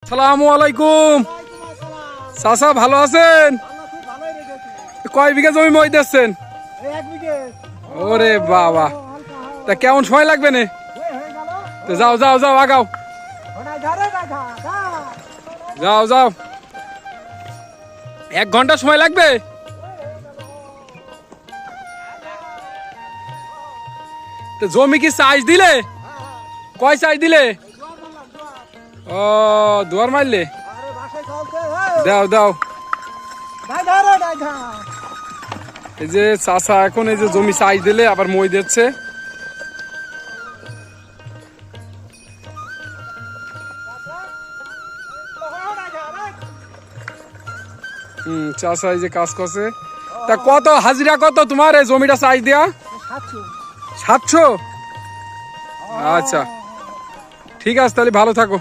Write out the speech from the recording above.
আসসালামু আলাইকুম। চাচা ভালো আছেন? কয় বিঘা জমি মই দিচ্ছেন? ওরে বাবা, তা কেমন সময় লাগবে না? যাও যাও যাও আগাও, যাও যাও। 1 ঘন্টা সময় লাগবে। জমি কি চাষ দিলে? কয় চাষ দিলে? ও দুয়ার মারলে, দাও দাও। এই যে চাষা এখন এই যে জমি চাষ দিলে আবার মই দিচ্ছে। চাষা এই যে কাজ করছে। তা কত হাজিরা কত তোমার এই জমিটা চাষ দেয়া? 700। আচ্ছা ঠিক আছে, তাহলে ভালো থাকো।